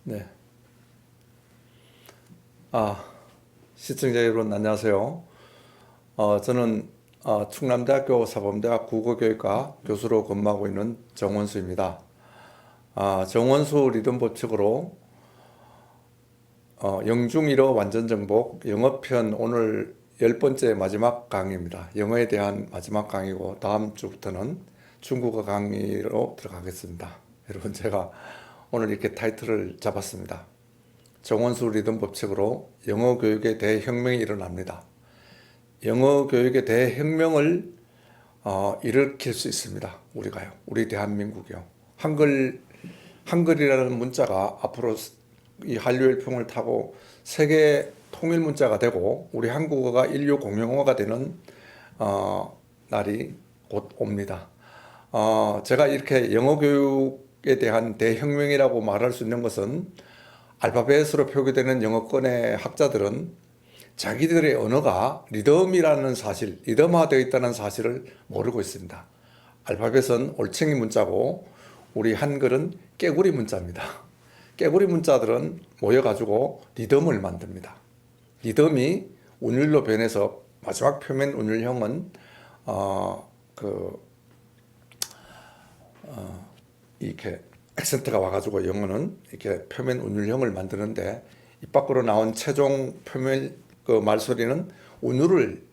네. 아, 시청자 여러분 안녕하세요. 저는 충남대학교 사범대학 국어교육과 교수로 근무하고 있는 정원수입니다. 정원수 리듬 법칙으로 영중1어 완전정복 영어편 오늘 10번째 마지막 강의입니다. 영어에 대한 마지막 강의고 다음 주부터는 중국어 강의로 들어가겠습니다. 여러분 제가 오늘 이렇게 타이틀을 잡았습니다. 정원수 리듬 법칙으로 영어 교육에 대혁명이 일어납니다. 영어 교육에 대혁명을 일으킬 수 있습니다. 우리가요. 우리 대한민국이요. 한글이라는 문자가 앞으로 이 한류일풍을 타고 세계 통일 문자가 되고 우리 한국어가 인류 공용어가 되는 날이 곧 옵니다. 제가 이렇게 영어 교육에 대한 대혁명이라고 말할 수 있는 것은 알파벳으로 표기되는 영어권의 학자들은 자기들의 언어가 리듬이라는 사실, 리듬화되어 있다는 사실을 모르고 있습니다. 알파벳은 올챙이 문자고 우리 한글은 깨구리 문자입니다. 깨구리 문자들은 모여가지고 리듬을 만듭니다. 리듬이 운율로 변해서 마지막 표면 운율형은 이렇게 액센트가 와가지고 영어는 이렇게 표면 운율형을 만드는데 입 밖으로 나온 최종 표면 말소리는 운율을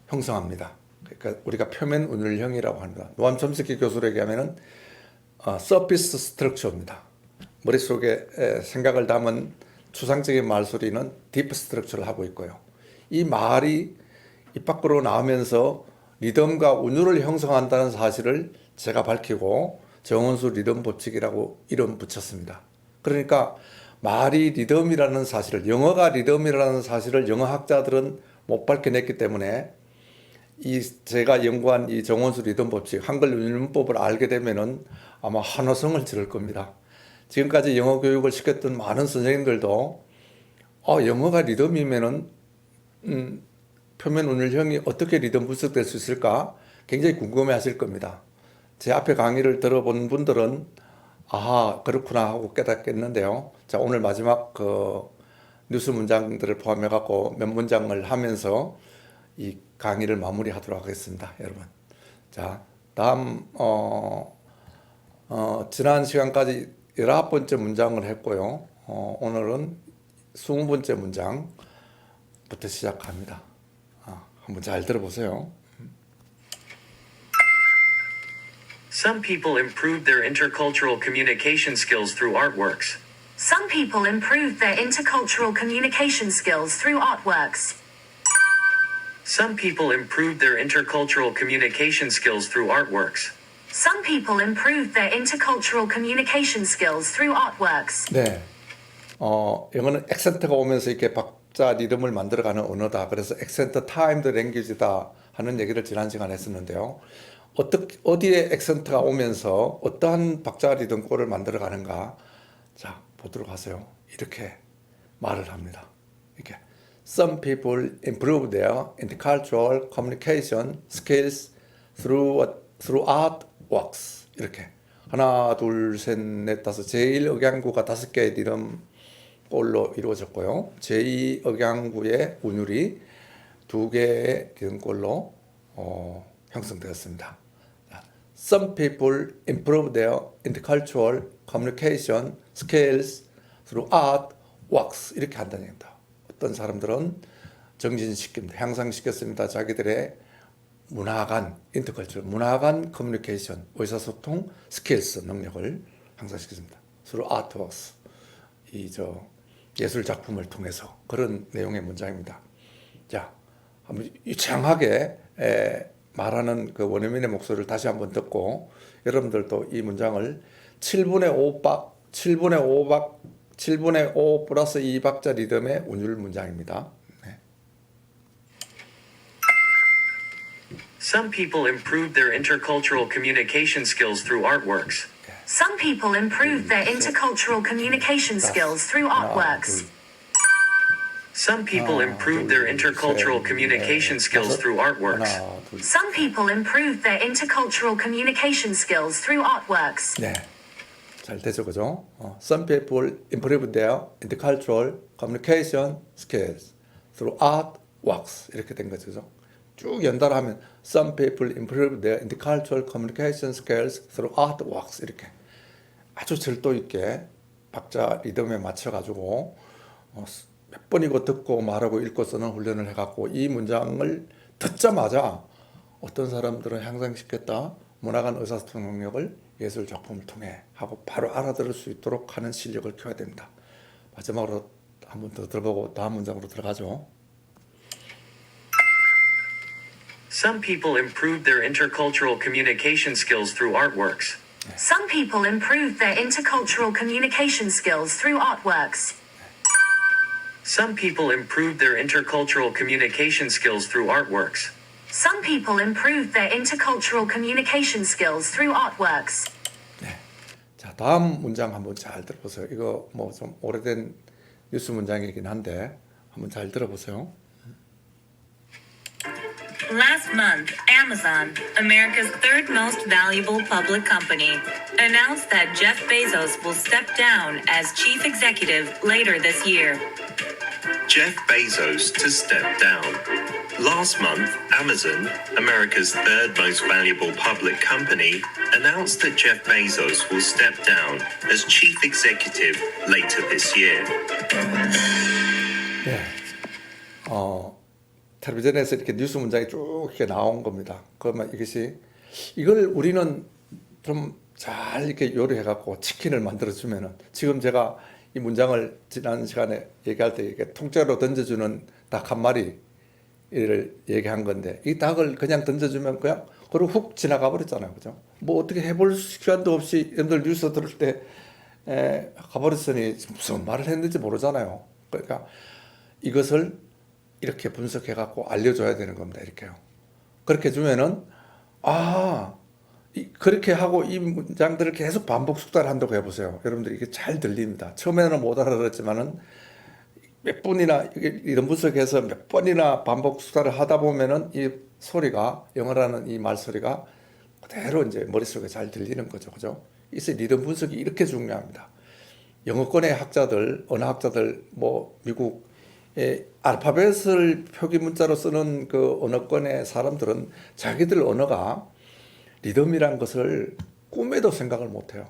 형성합니다. 그러니까 우리가 표면 운율형이라고 합니다. 노암 첨스키 교수를 얘기하면은 서피스 스트럭처입니다. 머릿속에 생각을 담은 추상적인 말소리는 딥 스트럭처를 하고 있고요. 이 말이 입 밖으로 나오면서 리듬과 운율을 형성한다는 사실을 제가 밝히고 정원수 리듬 법칙이라고 이름 붙였습니다. 그러니까 말이 리듬이라는 사실을, 영어가 리듬이라는 사실을 영어학자들은 못 밝혀냈기 때문에 제가 연구한 이 정원수 리듬 법칙, 한글 운율문법을 알게 되면은 아마 환호성을 지를 겁니다. 지금까지 영어 교육을 시켰던 많은 선생님들도 영어가 리듬이면은 표면 운율형이 어떻게 리듬 분석될 수 있을까 굉장히 궁금해 하실 겁니다. 제 앞에 강의를 들어본 분들은 아하 그렇구나 하고 깨닫겠는데요. 자, 오늘 마지막 뉴스 문장들을 포함해 갖고 몇 문장을 하면서 이 강의를 마무리하도록 하겠습니다, 여러분. 자, 다음 지난 시간까지 19번째 문장을 했고요. 오늘은 20번째 문장부터 시작합니다. 한번 잘 들어보세요. Some people improved their intercultural communication skills through artworks. Some people improved their intercultural communication skills through artworks. Some people improved their intercultural communication skills through artworks. Some people improved their intercultural communication skills through artworks. 네. 영어는 액센트가 오면서 이렇게 박자 리듬을 만들어가는 언어다. 그래서 액센트 타임드 랭귀지다 하는 얘기를 지난 시간에 했었는데요. 어디에 액센트가 오면서 어떠한 박자 리듬꼴을 만들어가는가. 자, 보도록 하세요. 이렇게 말을 합니다. 이렇게 Some people improve their intercultural communication skills through artworks. 이렇게 하나, 둘, 셋, 넷, 다섯. 제1억양구가 5개의 리듬꼴로 이루어졌고요. 제2억양구의 운율이 2개의 리듬꼴로 형성되었습니다. Some people improve their intercultural communication skills through artworks. 이렇게 한다는 얘기입니다. 어떤 사람들은 정진시킵니다. 향상시켰습니다. 자기들의 문화 간 커뮤니케이션, 의사소통 스킬스 능력을 향상시켰습니다. through artworks. 예술 작품을 통해서 그런 내용의 문장입니다. 자, 한번 유창하게 말하는 그 원어민의 목소리를 다시 한번 듣고 여러분들도 이 문장을 7분의 5 플러스 2박자 리듬의 운율 문장입니다. 네. Some people improved their intercultural communication skills through artworks. Some people improved their intercultural communication skills through artworks. Some people improved their intercultural communication skills through artworks. Some people improved their intercultural communication skills through artworks. 네. 잘 되죠, 그죠? Some people improve their intercultural communication skills through art works 이렇게 된 거죠, 그죠? 쭉 연달아하면 Some people improve their intercultural communication skills through art works 이렇게 아주 절도 있게 박자 리듬에 맞춰가지고 몇 번이고 듣고 말하고 읽고 쓰는 훈련을 해갖고 이 문장을 듣자마자 어떤 사람들은 향상시켰다 문학관 의사소통 능력을 예술 작품을 통해 하고 바로 알아들을 수 있도록 하는 실력을 키워야 됩니다. 마지막으로 한 번 더 들어보고 다음 문장으로 들어가죠. Some people improve their intercultural communication skills through artworks. Some people improve their intercultural communication skills through artworks. Some people improve their intercultural communication skills through artworks. Some people improve their intercultural communication skills through artworks. 자, 다음 문장 한번 잘 들어보세요. 이거 뭐 좀 오래된 뉴스 문장이긴 한데 한번 잘 들어보세요. Last month, Amazon, America's third most valuable public company, announced that Jeff Bezos will step down as chief executive later this year. Jeff Bezos to step down. Last month, Amazon, America's third most valuable public company, announced that Jeff Bezos will step down as chief executive later this year. 네. 텔레비전에서 이렇게 뉴스 문장이 쭉 이렇게 나온 겁니다. 그러면 이걸 우리는 좀 잘 이렇게 요리해갖고 치킨을 만들어주면은 지금 제가 이 문장을 지난 시간에 얘기할 때 이렇게 통째로 던져주는 닭 한 마리를 얘기한 건데 이 닭을 그냥 던져주면 그냥 그리고 훅 지나가 버렸잖아요, 그죠? 뭐 어떻게 해볼 시간도 없이 여러분들 뉴스 들을 때 가버렸으니 무슨 말을 했는지 모르잖아요. 그러니까 이것을 이렇게 분석해갖고 알려줘야 되는 겁니다. 이렇게요. 그렇게 주면은 그렇게 하고 이 문장들을 계속 반복 숙달을 한다고 해보세요. 여러분들 이게 잘 들립니다. 처음에는 못 알아들었지만은 몇 번이나 이런 분석해서 몇 번이나 반복 숙달을 하다 보면은 이 소리가 영어라는 이 말소리가 그대로 이제 머릿속에 잘 들리는 거죠, 그죠? 그래서 리듬 분석이 이렇게 중요합니다. 영어권의 학자들, 언어학자들, 뭐 미국 알파벳을 표기 문자로 쓰는 그 언어권의 사람들은 자기들 언어가 리듬이란 것을 꿈에도 생각을 못해요.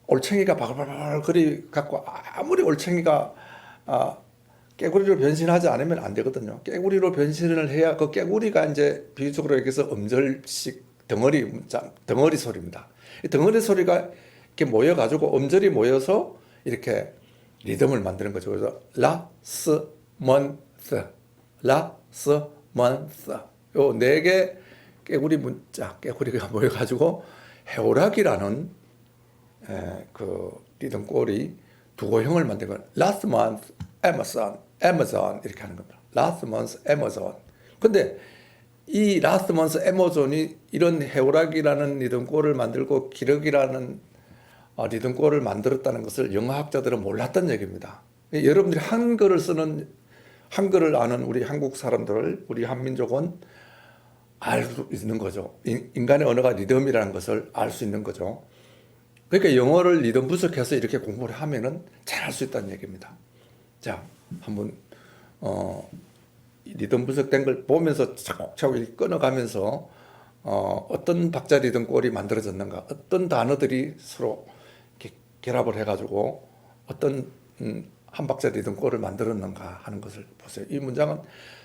올챙이가 바글바글 거리 갖고 아무리 올챙이가 깨구리로 변신하지 않으면 안 되거든요. 깨구리로 변신을 해야 그 깨구리가 이제 비유적으로 얘기해서 음절식 덩어리 소리입니다. 이 덩어리 소리가 이렇게 모여가지고 음절이 모여서 이렇게 리듬을 만드는 거죠. 그래서 라스 먼스 요 네 개 깨구리 문자 깨구리가 모여가지고 해오락이라는 그 리듬 꼴이 두고형을 만든 건 last month Amazon 이렇게 하는 겁니다. last month Amazon. 근데 이 last month Amazon이 이런 해오락이라는 리듬 꼴을 만들고 기력이라는 리듬 꼴을 만들었다는 것을 영어학자들은 몰랐던 얘기입니다. 여러분들이 한글을 아는 우리 한국 사람들, 우리 한민족은 알 수 있는 거죠. 인간의 언어가 리듬이라는 것을 알 수 있는 거죠. 그러니까 영어를 리듬 분석해서 이렇게 공부를 하면은 잘 할 수 있다는 얘기입니다. 자, 한번 리듬 분석된 걸 보면서 차곡차곡 끊어가면서 어떤 박자 리듬 꼴이 만들어졌는가, 어떤 단어들이 서로 이렇게 결합을 해가지고 어떤 한 박자 리듬 꼴을 만들었는가 하는 것을 보세요. 이 문장은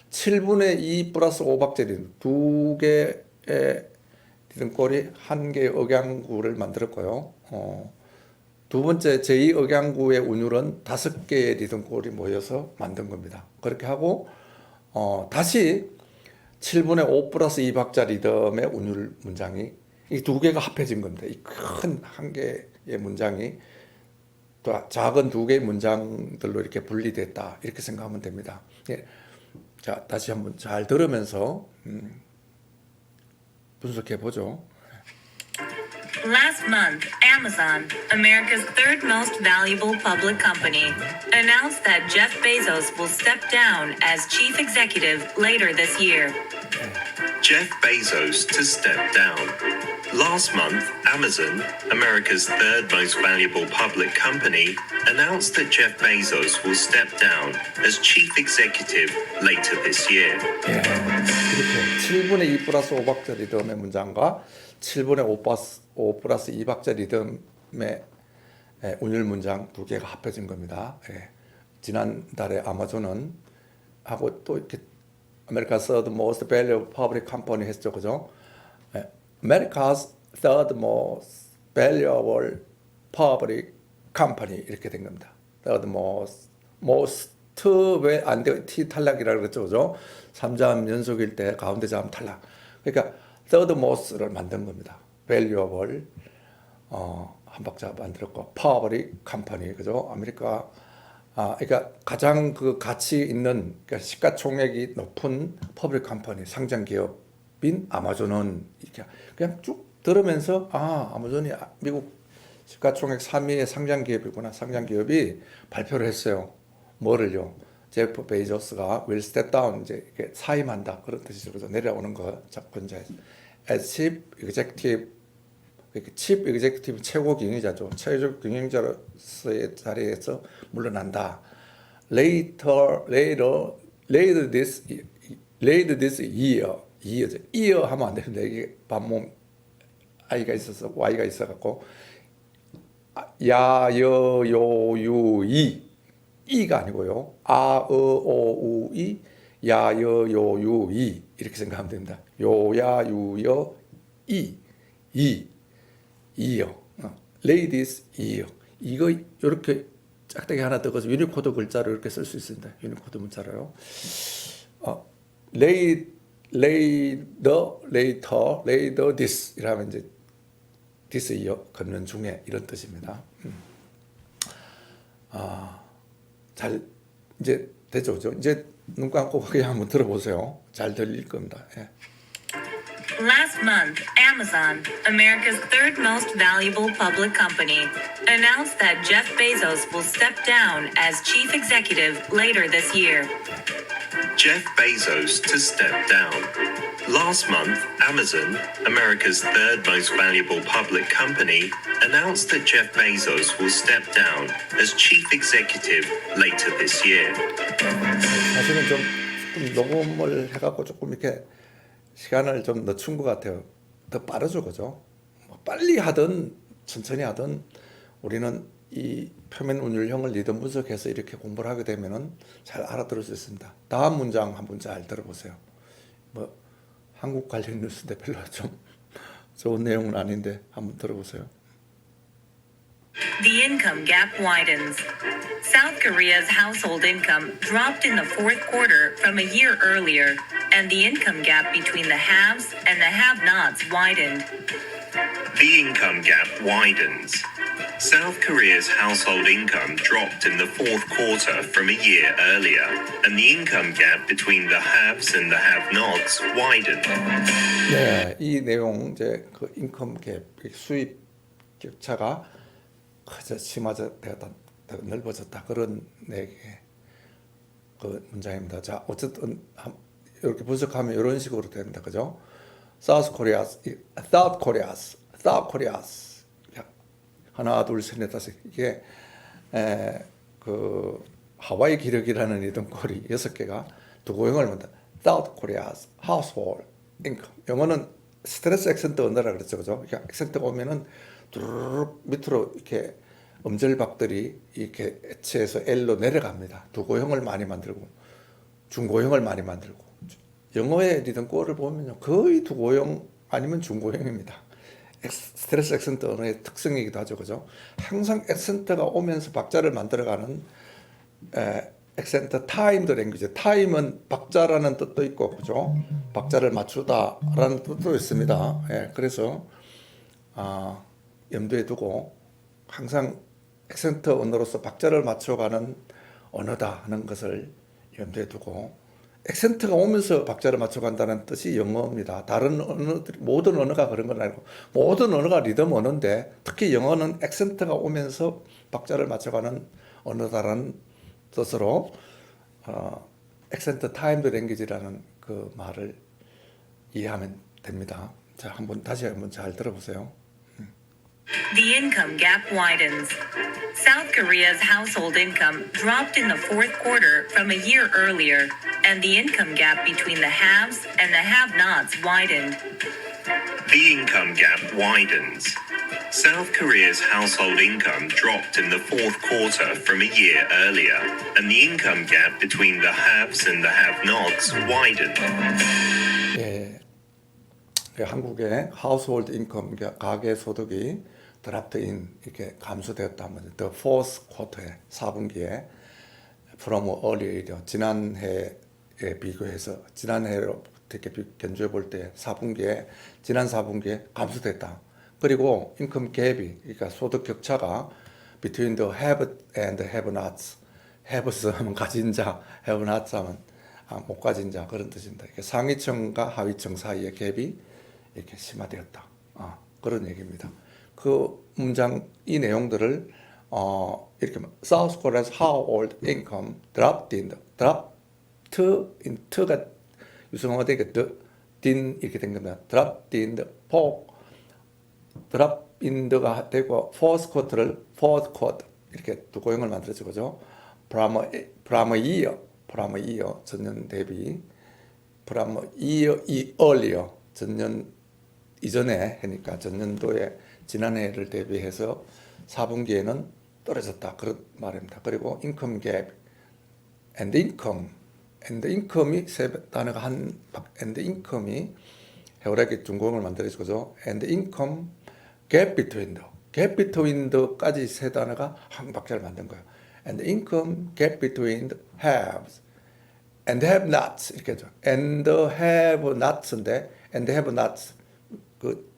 7분의 2 플러스 5박자 리듬, 두 개의 리듬 꼴이 한 개의 억양구를 만들었고요. 두 번째 제2억양구의 운율은 5개의 리듬 꼴이 모여서 만든 겁니다. 그렇게 하고 다시 7분의 5 플러스 2박자 리듬의 운율 문장이 이 두 개가 합해진 겁니다. 이 큰 한 개의 문장이 또 작은 두 개의 문장들로 이렇게 분리됐다. 이렇게 생각하면 됩니다. 예. 자, 다시 한번 잘 들으면서 분석해 보죠. Last month, Amazon, America's third most valuable public company, announced that Jeff Bezos will step down as chief executive later this year. Jeff Bezos to step down. Last month, Amazon, America's third most valuable public company, announced that Jeff Bezos will step down as chief executive later this year. 예, 이렇게 7분의 2 플러스 5박자 리듬의 문장과 7분의 5 플러스 2박자 리듬의 운율 문장 두 개가 합해진 겁니다. 예, 지난달에 아마존은 하고 또 이렇게 America's third most valuable public company 했죠, 그죠? 예, America's third most valuable public company 이렇게 된 겁니다. third most 왜안 돼? T 탈락이라고 그랬죠, 그죠? 3자음 연속일 때 가운데 자음 탈락. 그러니까 third most를 만든 겁니다. valuable 한 박자 만들었고 public company, 그죠? 아메리카 그러니까 가장 그 가치 있는 그러니까 시가총액이 높은 퍼블릭 컴퍼니 상장 기업인 아마존은 이렇게 그냥 쭉 들으면서 아마존이 미국 시가총액 3위의 상장 기업이구나. 상장 기업이 발표를 했어요. 뭐를요? 제프 베이조스가 will step down 이제 이렇게 사임한다 그런 뜻이죠. 그래서 내려오는 거 접근자에서 as chief executive 칩 executive 최고 경영자죠. 최고 경영자로서의 자리에서 물러난다. Later this year 하면 안 되는데 이게 반몸 I가 있어서 Y가 있어갖고 야여요유이 이가 아니고요. 아어오우이 야여요유이 이렇게 생각하면 됩니다. 요야유여 이 이어 ladies ear 이거 이렇게 짝대기 하나 떠서 유니코드 글자로 이렇게 쓸 수 있습니다. 유니코드 문자로요. later this 이라면 이제 this year 걷는 중에 이런 뜻입니다. 잘 이제 되죠, 그죠? 이제 눈 감고 그냥 한번 들어보세요. 잘 들릴 겁니다. 예. Last month, Amazon, America's third most valuable public company, announced that Jeff Bezos will step down as chief executive later this year. Jeff Bezos to step down. Last month, Amazon, America's third most valuable public company, announced that Jeff Bezos will step down as chief executive later this year. 사실은 좀 녹음을 해갖고 조금 이렇게 시간을 좀 늦춘 것 같아요. 더 빠르죠, 그죠? 빨리 하든 천천히 하든 우리는 이 표면 운율형을 리듬 분석해서 이렇게 공부를 하게 되면은 잘 알아들을 수 있습니다. 다음 문장 한번 잘 들어보세요. 뭐 한국 관련 뉴스인데 별로 좀 좋은 내용은 아닌데 한번 들어보세요. The income gap widens. South Korea's household income dropped in the fourth quarter from a year earlier, and the income gap between the haves and the have-nots widened. The income gap widens. South Korea's household income dropped in the fourth quarter from a year earlier, and the income gap between the haves and the have-nots widened. 네, 이 내용 이제 그 인컴 갭, 수입 격차가 심화되었다, 넓어졌다 그런 내용의 그 문장입니다. 자, 어쨌든 이렇게 분석하면 이런 식으로 됩니다, 그죠? South Korea's 하나, 둘, 셋, 넷, 다섯 이게 그 하와이 기력이라는 리듬골이 6개가 두고형을 만다. South Korea's household income. 영어는 스트레스 액센트 언어라 그랬죠, 그죠? 그러니까 액센트가 오면은 두루룩 밑으로 이렇게 음절박들이 이렇게 H에서 L로 내려갑니다. 두고형을 많이 만들고 중고형을 많이 만들고 영어의 리듬골을 보면요 거의 두고형 아니면 중고형입니다. 스트레스 액센트 언어의 특성이기도 하죠, 그죠? 항상 액센트가 오면서 박자를 만들어가는 액센트 타임드 랭귀지. 타임은 박자라는 뜻도 있고, 그죠? 박자를 맞추다라는 뜻도 있습니다. 예, 그래서 염두에 두고 항상 액센트 언어로서 박자를 맞춰가는 언어다 하는 것을 염두에 두고 액센트가 오면서 박자를 맞춰간다는 뜻이 영어입니다. 다른 언어들이 모든 언어가 그런 건 아니고 모든 언어가 리듬 언어인데 특히 영어는 액센트가 오면서 박자를 맞춰가는 언어다라는 뜻으로 액센트 타임드 랭귀지라는 그 말을 이해하면 됩니다. 자, 다시 한번 잘 들어보세요. The income gap widens. South Korea's household income dropped in the fourth quarter from a year earlier, and the income gap between the haves and the have-nots widened. The income gap widens. South Korea's household income dropped in the fourth quarter from a year earlier, and the income gap between the haves and the have-nots widened. 예, 한국의 하우스홀드 인컴, 가계 소득이 드랍트인 이렇게 감소되었다 하면 the fourth quarter에 4분기에 from earlier 지난해에 비교해서 지난해로 이렇게 견주해 볼 때 4분기에 지난 4분기에 감소됐다. 그리고 인컴 갭이 그러니까 소득 격차가 between the have and have-nots, have 하면 가진 자, have-nots 하면 못 가진 자 그런 뜻입니다. 이렇게 상위층과 하위층 사이의 갭이 이렇게 심화되었다. 그런 얘기입니다. 그 문장 이 내용들을 이렇게 South Korea's household income dropped into가 유성어가 되게 din 이렇게 된 겁니다. dropped in the drop in the가 되고 fourth quarter를 fourth quarter 이렇게 두 고형을 만들어서 그죠? from a year 전년 대비 from a year earlier 전년 이전에 하니까 전년도에 지난해를 대비해서 4분기에는 떨어졌다 그런 말입니다. 그리고 인컴 갭 and income이 세 단어가 and income이 해오라기 중공을 만들어서 그죠? and income gap between the까지 세 단어가 한 박자를 만든 거예요. and income gap between the haves and have-nots 이렇게 하죠. and have-nots인데 and have-nots 그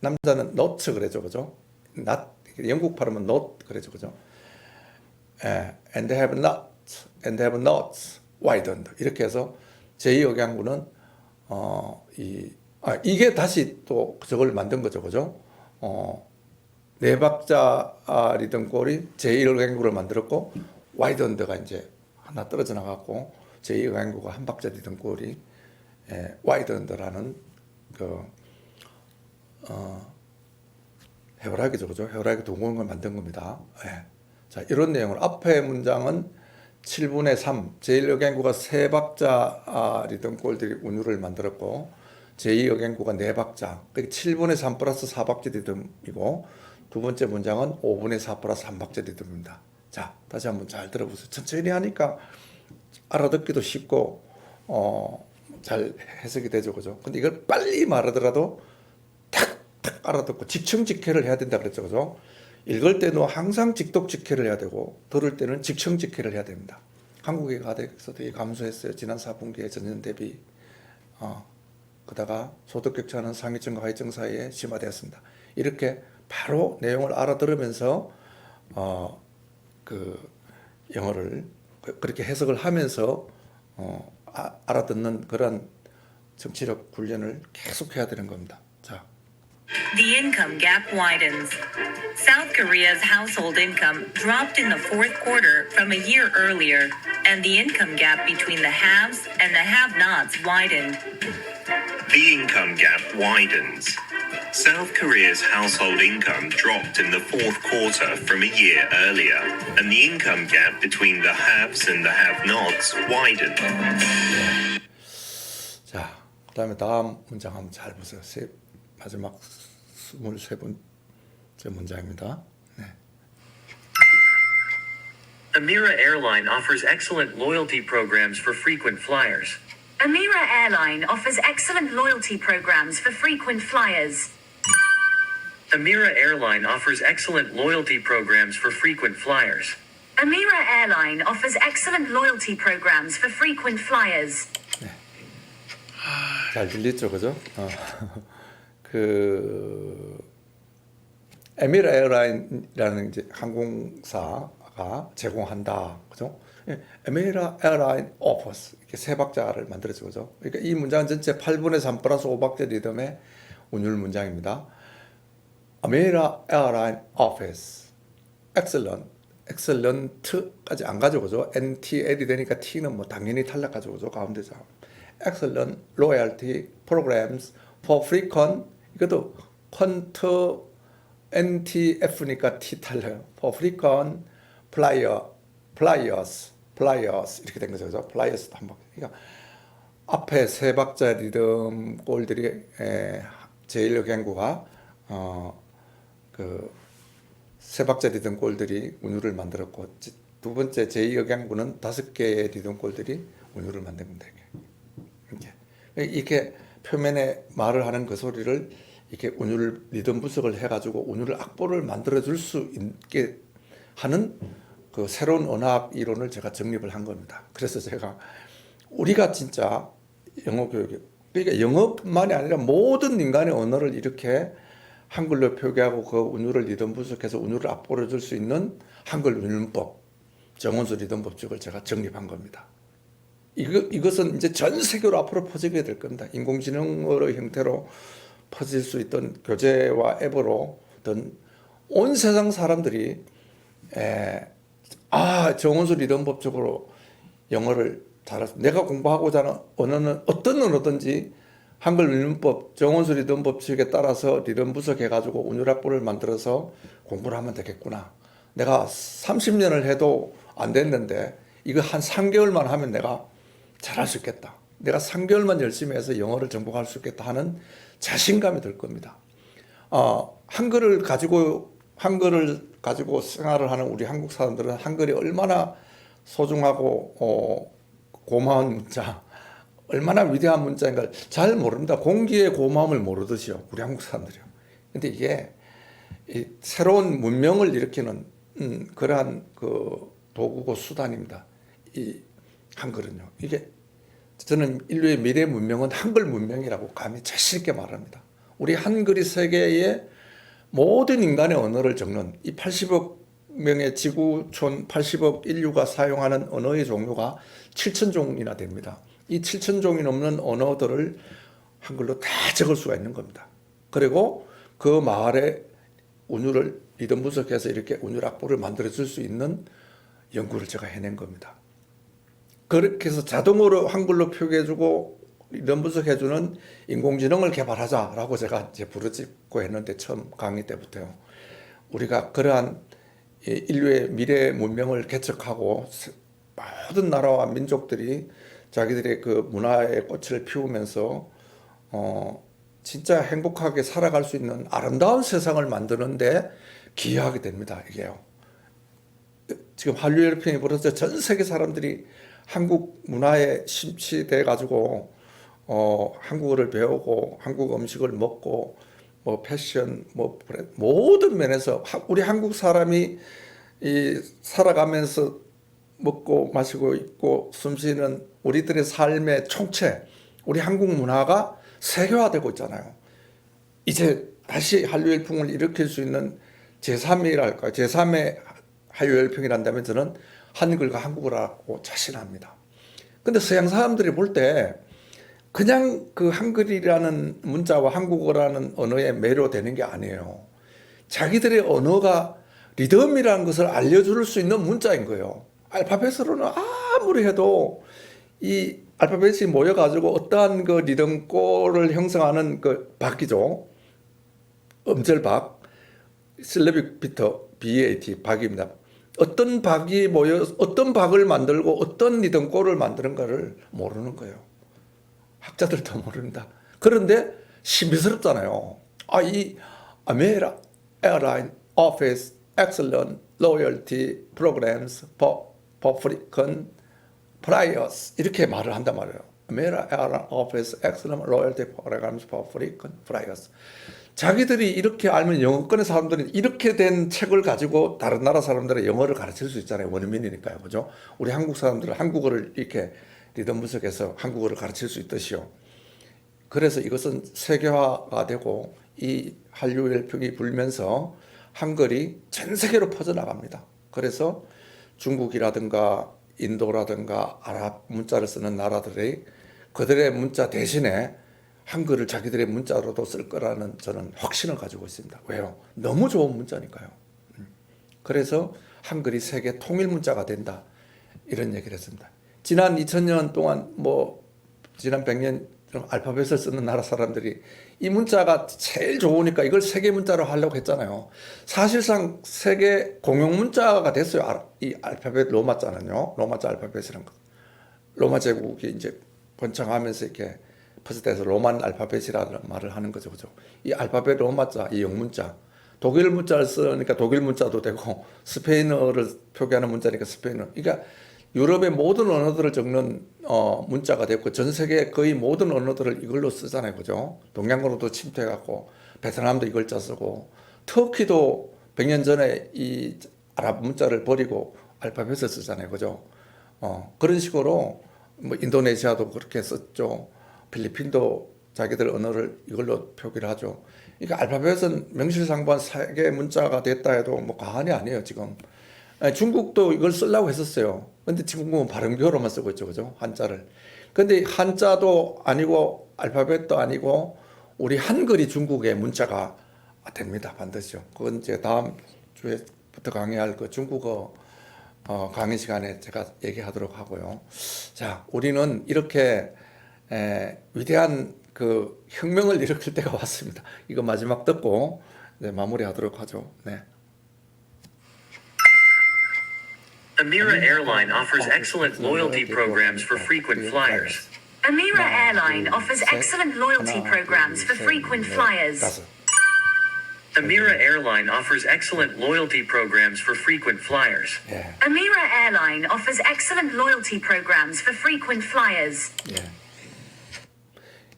남자는 not 그래죠, 그죠? not 영국 발음은 not 그래죠, 그죠? and have-nots widened 이렇게 해서 제2억양구는 이게 다시 또 저걸 만든 거죠, 그죠? 네 박자리던 꼴이 제1억양구를 만들었고 widened가 이제 하나 떨어져 나갔고 제2억양구가 한 박자리던 꼴이 widened라는 해오라기죠, 그죠? 해오라기 동공을 만든 겁니다. 자, 이런 내용을 앞에 문장은 7분의 3, 제1억양구가 세 박자리던 꼴들이 운율을 만들었고 제2억양구가 네 박자, 그러니까 7분의 3 플러스 4박자 리듬이고 두 번째 문장은 5분의 4 플러스 3박자 리듬입니다. 자, 다시 한번 잘 들어보세요. 천천히 하니까 알아듣기도 쉽고 잘 해석이 되죠, 그죠? 근데 이걸 빨리 말하더라도 탁 알아듣고 직청직해를 해야 된다 그랬죠, 그죠? 읽을 때는 항상 직독직해를 해야 되고 들을 때는 직청직해를 해야 됩니다. 한국의 가계소득이 감소했어요. 지난 4분기에 전년 대비. 그다가 소득 격차는 상위층과 하위층 사이에 심화되었습니다. 이렇게 바로 내용을 알아들으면서 그 영어를 그렇게 해석을 하면서 알아듣는 그런 정치력 훈련을 계속해야 되는 겁니다. 자. The income gap widens. South Korea's household income dropped in the fourth quarter from a year earlier, and the income gap between the haves and the have-nots widened. The income gap widens. South Korea's household income dropped in the fourth quarter from a year earlier, and the income gap between the haves and the have-nots widened. 자, 그다음에 다음 문장 한번 잘 보세요. 마지막 23번째 문장입니다. 네. Amira Airline offers excellent loyalty programs for frequent flyers. Amira Airline offers excellent loyalty programs for frequent flyers. Amira Airline offers excellent loyalty programs for frequent flyers. Amira Airline offers excellent loyalty programs for frequent flyers. 잘 들리죠, 그죠? 에미라 에어라인이라는 이제 항공사가 제공한다, 그죠? 에미라 에어라인 offers 이렇게 세 박자를 만들었죠, 그죠? 그러니까 이 문장 전체 8분의 3 플러스 5박자 리듬의 운율 문장입니다. 에미라 에어라인 offers excellent까지 안 가죠, 그죠? NTL이 되니까 T는 뭐 당연히 탈락하죠, 그죠? 가운데서 excellent loyalty programs for frequent 이것도 퀀트 NTF니까 T 탈려요. for frequent flyers 이렇게 된 거죠. 그죠? 플라이어스도 한번. 그러니까 앞에 세 박자 리듬 골들이 제1여갱구가 그 세 박자 리듬 골들이 운율을 만들었고 두 번째 제2여갱구는 5개의 리듬 골들이 운율을 만든 겁니다. 이렇게 표면에 말을 하는 그 소리를 이렇게 운율 리듬 분석을 해가지고 운율 악보를 만들어 줄 수 있게 하는 그 새로운 언어학 이론을 제가 정립을 한 겁니다. 그래서 제가 우리가 진짜 영어 교육, 그러니까 영어뿐만이 아니라 모든 인간의 언어를 이렇게 한글로 표기하고 그 운율을 리듬 분석해서 운율을 악보를 줄 수 있는 한글 운율법, 정원수 리듬 법칙을 제가 정립한 겁니다. 이것은 이제 전 세계로 앞으로 퍼지게 될 겁니다. 인공지능의 형태로 퍼질 수 있던 교재와 앱으로 온 세상 사람들이 정원수 리듬 법칙으로 영어를 잘할 수, 내가 공부하고자 하는 언어는 어떤 언어든지 한글 운율법, 정원수 리듬 법칙에 따라서 리듬 분석해가지고 운율악보를 만들어서 공부를 하면 되겠구나. 내가 30년을 해도 안 됐는데 이거 한 3개월만 하면 내가 잘할 수 있겠다. 내가 3개월만 열심히 해서 영어를 정복할 수 있겠다 하는 자신감이 들 겁니다. 한글을 가지고 생활을 하는 우리 한국 사람들은 한글이 얼마나 소중하고 고마운 문자, 얼마나 위대한 문자인 걸 잘 모릅니다. 공기의 고마움을 모르듯이요, 우리 한국 사람들이요. 근데 이게 이 새로운 문명을 일으키는 그러한 그 도구고 수단입니다. 이 한글은요. 이게 저는 인류의 미래 문명은 한글 문명이라고 감히 자신 있게 말합니다. 우리 한글이 세계의 모든 인간의 언어를 적는 이 80억 명의 지구촌 80억 인류가 사용하는 언어의 종류가 7,000종이나 됩니다. 이 7,000종이 넘는 언어들을 한글로 다 적을 수가 있는 겁니다. 그리고 그 마을의 운율을 리듬 분석해서 이렇게 운율 악보를 만들어 줄 수 있는 연구를 제가 해낸 겁니다. 그렇게 해서 자동으로 한글로 표기해주고 리듬 분석해주는 인공지능을 개발하자라고 제가 이제 부르짖고 했는데, 처음 강의 때부터요. 우리가 그러한 인류의 미래 문명을 개척하고 모든 나라와 민족들이 자기들의 그 문화의 꽃을 피우면서 진짜 행복하게 살아갈 수 있는 아름다운 세상을 만드는데 기여하게 됩니다. 이게요. 지금 한류열풍이 벌어져 전 세계 사람들이 한국 문화에 심취돼 가지고 한국어를 배우고 한국 음식을 먹고 뭐 패션 뭐 모든 면에서 우리 한국 사람이 이 살아가면서 먹고 마시고 있고 숨쉬는 우리들의 삶의 총체, 우리 한국 문화가 세계화되고 있잖아요. 이제 다시 한류열풍을 일으킬 수 있는 제3이랄까, 제3의 한류열풍이란다면 저는 한글과 한국어라고 자신합니다. 근데 서양 사람들이 볼 때 그냥 그 한글이라는 문자와 한국어라는 언어에 매료되는 게 아니에요. 자기들의 언어가 리듬이라는 것을 알려줄 수 있는 문자인 거예요. 알파벳으로는 아무리 해도 이 알파벳이 모여가지고 어떠한 그 리듬꼴을 형성하는 그 박이죠. 음절박, 실레빅 비터, BAT, 박입니다. 어떤 박이 모여, 어떤 박을 만들고 어떤 리듬꼴을 만드는가를 모르는 거예요. 학자들도 모릅니다. 그런데 신비스럽잖아요. 이 American Airline Office Excellent Loyalty Programs for Frequent Flyers 이렇게 말을 한단 말이에요. American Airline Office Excellent Loyalty Programs for Frequent Flyers. 자기들이 이렇게 알면 영어권의 사람들은 이렇게 된 책을 가지고 다른 나라 사람들의 영어를 가르칠 수 있잖아요. 원어민이니까요. 그죠? 우리 한국 사람들은 한국어를 이렇게 리듬 분석해서 한국어를 가르칠 수 있듯이요. 그래서 이것은 세계화가 되고 이 한류열풍이 불면서 한글이 전 세계로 퍼져나갑니다. 그래서 중국이라든가 인도라든가 아랍 문자를 쓰는 나라들이 그들의 문자 대신에 한글을 자기들의 문자로도 쓸 거라는 저는 확신을 가지고 있습니다. 왜요? 너무 좋은 문자니까요. 그래서 한글이 세계 통일 문자가 된다, 이런 얘기를 했습니다. 지난 2000년 동안 지난 100년 좀 알파벳을 쓰는 나라 사람들이 이 문자가 제일 좋으니까 이걸 세계 문자로 하려고 했잖아요. 사실상 세계 공용 문자가 됐어요. 이 알파벳 로마자는요. 로마자 알파벳이란 거. 로마 제국이 이제 번창하면서 이렇게 퍼스트에서 로만 알파벳이라는 말을 하는 거죠. 그죠? 이 알파벳 로마자, 이 영문자. 독일 문자를 쓰니까 독일 문자도 되고 스페인어를 표기하는 문자니까 스페인어. 그러니까 유럽의 모든 언어들을 적는 문자가 됐고 전 세계 거의 모든 언어들을 이걸로 쓰잖아요. 그죠? 동양으로도 침투해갖고 베트남도 이걸 짜 쓰고 터키도 100년 전에 이 아랍 문자를 버리고 알파벳을 쓰잖아요. 그죠? 그런 식으로 뭐 인도네시아도 그렇게 썼죠. 필리핀도 자기들 언어를 이걸로 표기를 하죠. 그러니까 알파벳은 명실상부한 세계 문자가 됐다 해도 뭐 과언이 아니에요. 지금 중국도 이걸 쓰려고 했었어요. 근데 중국은 발음표로만 쓰고 있죠. 그죠? 한자를. 근데 한자도 아니고 알파벳도 아니고 우리 한글이 중국의 문자가 됩니다. 반드시요. 그건 이제 다음 주에부터 강의할 그 중국어 강의 시간에 제가 얘기하도록 하고요. 자, 우리는 이렇게 위대한 그 혁명을 일으킬 때가 왔습니다. 이거 마지막 듣고 네, 마무리하도록 하죠. 네. Amira Airline offers excellent loyalty programs for frequent flyers. Amira Airline offers excellent loyalty programs for frequent flyers. Amira Airline offers excellent loyalty programs for frequent flyers. 예. Amira Airline offers excellent loyalty programs for frequent flyers. 예.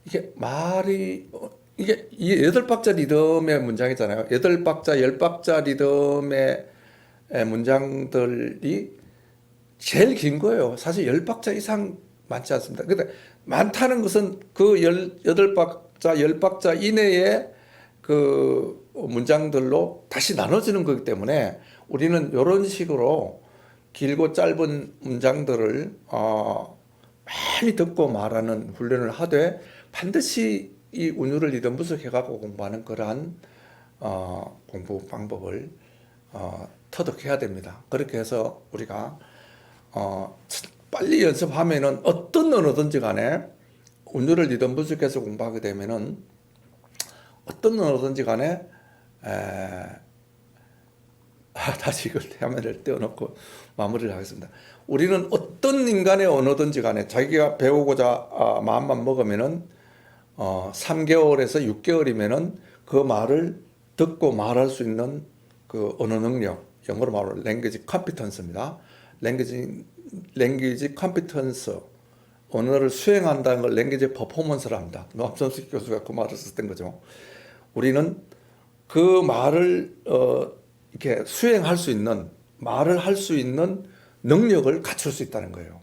이게 말이 이게 이 8박자 리듬의 문장이잖아요. 8박자, 10박자 리듬의 문장들이 제일 긴 거예요. 사실 10박자 이상 많지 않습니다. 근데 많다는 것은 그 8박자, 10박자 이내의 그 문장들로 다시 나눠지는 거기 때문에 우리는 이런 식으로 길고 짧은 문장들을 많이 듣고 말하는 훈련을 하되 반드시 이 운율을 리듬 분석해갖고 공부하는 그러한 공부 방법을 터득해야 됩니다. 그렇게 해서 우리가 빨리 연습하면은 어떤 언어든지 간에 운율을 리듬 분석해서 공부하게 되면은 어떤 언어든지 간에 다시 이걸 화면을 떼어놓고 마무리를 하겠습니다. 우리는 어떤 인간의 언어든지 간에 자기가 배우고자 마음만 먹으면은 3개월에서 6개월이면은 그 말을 듣고 말할 수 있는 그 언어 능력, 영어로 말하면 language competence입니다. language competence, 언어를 수행한다는 걸 language performance라 합니다. 노암섬식 교수가 그 말을 썼던 거죠. 우리는 그 말을 이렇게 수행할 수 있는, 말을 할 수 있는 능력을 갖출 수 있다는 거예요.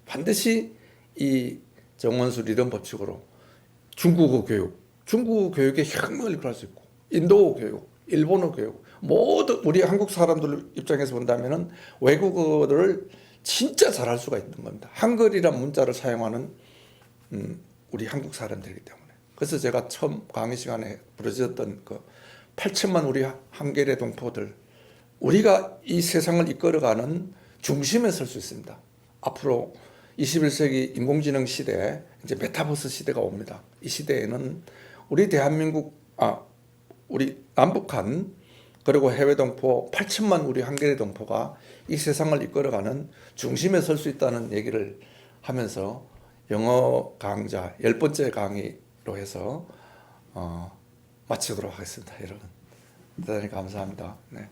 반드시 이 정원수 리듬 법칙으로 중국어 교육의 혁명을 이끌어갈 수 있고, 인도어 교육, 일본어 교육, 모두 우리 한국 사람들 입장에서 본다면은 외국어를 진짜 잘할 수가 있는 겁니다. 한글이란 문자를 사용하는 우리 한국 사람들이기 때문에. 그래서 제가 처음 강의 시간에 부르짖었던 그 8천만 우리 한계의 동포들, 우리가 이 세상을 이끌어가는 중심에 설 수 있습니다. 앞으로 21세기 인공지능 시대에 이제 메타버스 시대가 옵니다. 이 시대에는 우리 대한민국, 우리 남북한 그리고 해외 동포 8천만 우리 한계의 동포가 이 세상을 이끌어가는 중심에 설 수 있다는 얘기를 하면서 영어 강좌 10번째 강의로 해서 마치도록 하겠습니다. 여러분 대단히 감사합니다. 네.